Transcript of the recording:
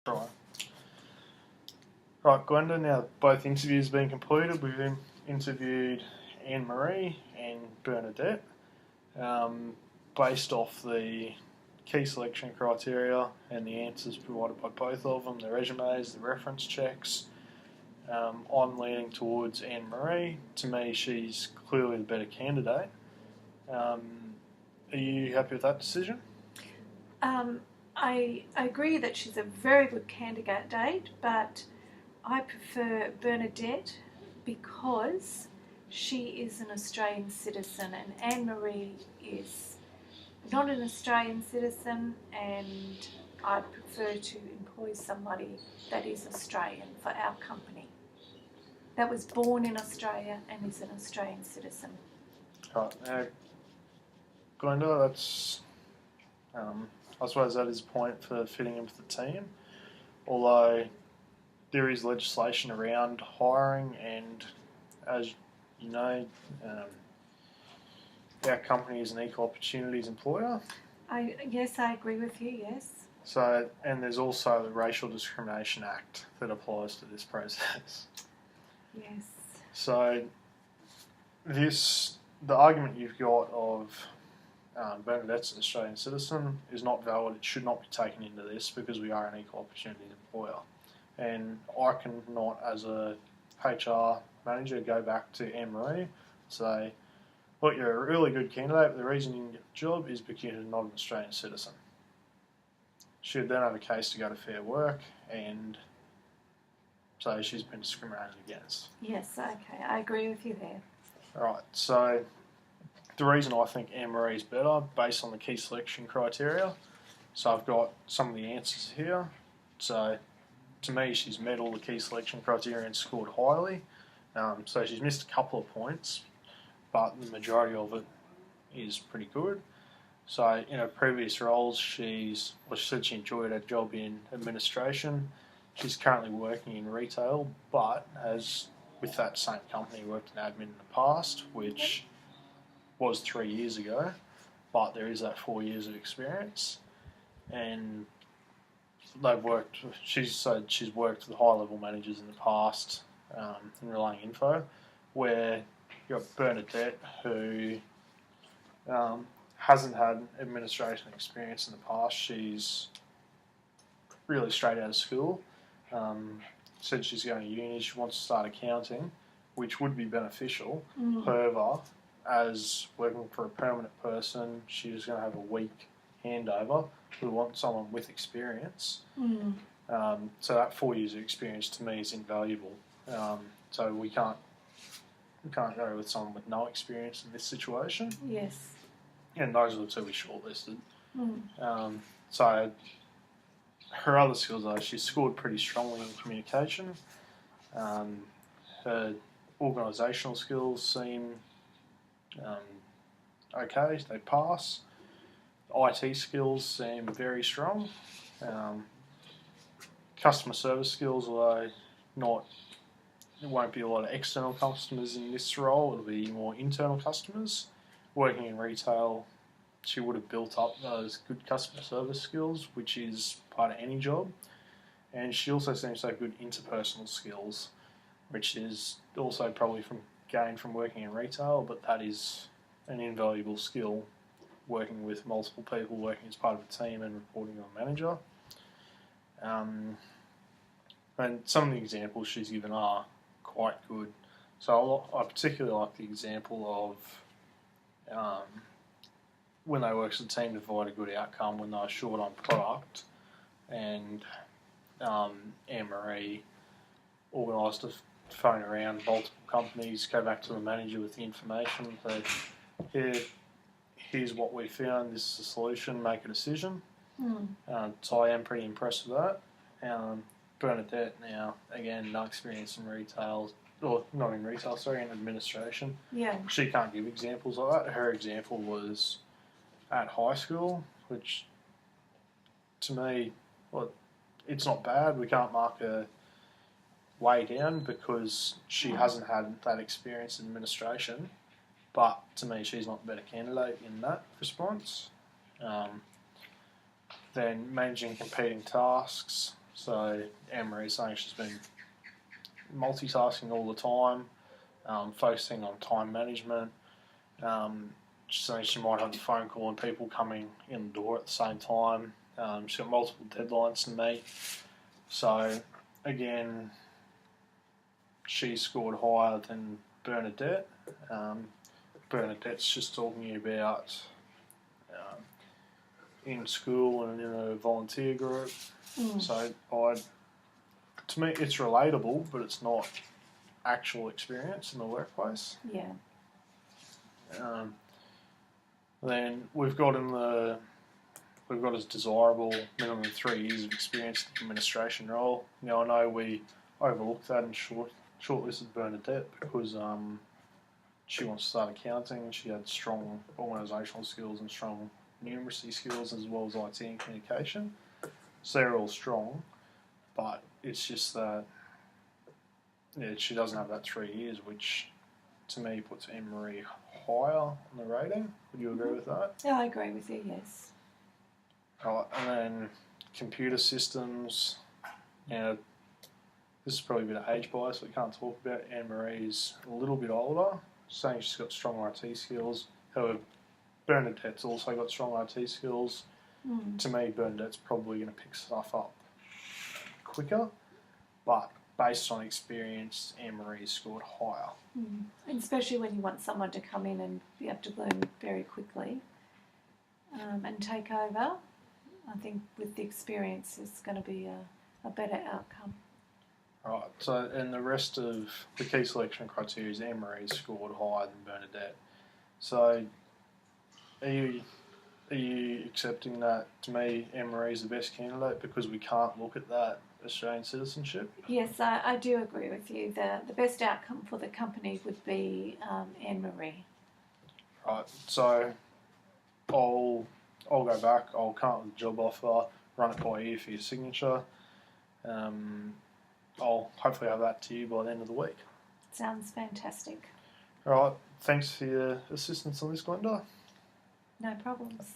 Right. Right, Glenda, now both interviews have been completed. We've interviewed Anne-Marie and Bernadette. Based off the key selection criteria and the answers provided by both of them, the resumes, the reference checks, I'm leaning towards Anne-Marie. To me, she's clearly the better candidate. Are you happy with that decision? I agree that she's a very good candidate, but I prefer Bernadette because she is an Australian citizen and Anne-Marie is not an Australian citizen, and I prefer to employ somebody that is Australian for our company, that was born in Australia and is an Australian citizen. Right, now, Glenda, that's I suppose that is a point for fitting into the team, although there is legislation around hiring, and as you know, our company is an equal opportunities employer. Yes, I agree with you, yes. So, and there's also the Racial Discrimination Act that applies to this process. Yes. So, the argument you've got of Bernadette's an Australian citizen is not valid. It should not be taken into this because we are an equal opportunities employer. And I cannot, as a HR manager, go back to Anne-Marie and say, look, you're a really good candidate, but the reason you didn't get the job is because you're not an Australian citizen. She would then have a case to go to Fair Work, and so she's been discriminated against. Yes, okay, I agree with you there. Right, so the reason I think Anne-Marie is better, based on the key selection criteria, so I've got some of the answers here. So to me, she's met all the key selection criteria and scored highly. So she's missed a couple of points, but the majority of it is pretty good. So in her previous roles, she said she enjoyed her job in administration. She's currently working in retail, but has, with that same company, worked in admin in the past, which was 3 years ago, but there is that 4 years of experience. And she's said she's worked with high-level managers in the past in relaying info, where you've got Bernadette, who hasn't had administration experience in the past. She's really straight out of school. Said she's going to uni, she wants to start accounting, which would be beneficial. However, as working for a permanent person, she's going to have a week handover. We want someone with experience. So that 4 years of experience to me is invaluable. So we can't go with someone with no experience in this situation. Yes. And those are the two we shortlisted. So her other skills, though, she scored pretty strongly in communication. Her organisational skills seem okay, they pass. IT skills seem very strong. Customer service skills, although it won't be a lot of external customers in this role, it'll be more internal customers. Working in retail, she would have built up those good customer service skills, which is part of any job. And she also seems to have good interpersonal skills, which is also probably gained from working in retail, but that is an invaluable skill, working with multiple people, working as part of a team and reporting to a manager. And some of the examples she's given are quite good. So I particularly like the example of when they work as a team to provide a good outcome when they're short on product, and Anne-Marie organised to phone around multiple companies, go back to the manager with the information, say, here's what we found, this is the solution, make a decision. So I am pretty impressed with that. Bernadette, now, again, no experience in retail, or not in retail, sorry, in administration. Yeah. She can't give examples like that. Her example was at high school, which to me, well, it's not bad. We can't mark her way down because she hasn't had that experience in administration. But to me, she's not the better candidate in that response. Then managing competing tasks. So Anne-Marie's saying she's been multitasking all the time, focusing on time management. She's saying she might have a phone call and people coming in the door at the same time. She's got multiple deadlines to meet. So, again, she scored higher than Bernadette. Bernadette's just talking about in school and in a volunteer group. So, to me, it's relatable, but it's not actual experience in the workplace. Yeah. Then we've got as desirable minimum 3 years of experience in the administration role. Now I know we overlooked that and shortlisted Bernadette because she wants to start accounting. She had strong organisational skills and strong numeracy skills as well as IT and communication. So they're all strong, but it's just that she doesn't have that 3 years, which to me puts Anne-Marie higher on the rating. Would you agree with that? Yeah, I agree with you, yes. Right, and then computer systems. Now, this is probably a bit of age bias, we can't talk about. Anne-Marie's a little bit older, saying she's got strong IT skills. However, Bernadette's also got strong IT skills. To me, Bernadette's probably going to pick stuff up quicker, but based on experience, Anne-Marie scored higher. And especially when you want someone to come in and be able to learn very quickly and take over, I think with the experience it's going to be a better outcome. Right, so in the rest of the key selection criteria, Anne-Marie scored higher than Bernadette. So are you accepting that, to me, Anne-Marie is the best candidate because we can't look at that Australian citizenship? Yes, I do agree with you. The best outcome for the company would be Anne-Marie. Right, so I'll go back, I'll come up with a job offer, run it by you for your signature. I'll hopefully have that to you by the end of the week. Sounds fantastic. All right, thanks for your assistance on this, Glenda. No problems.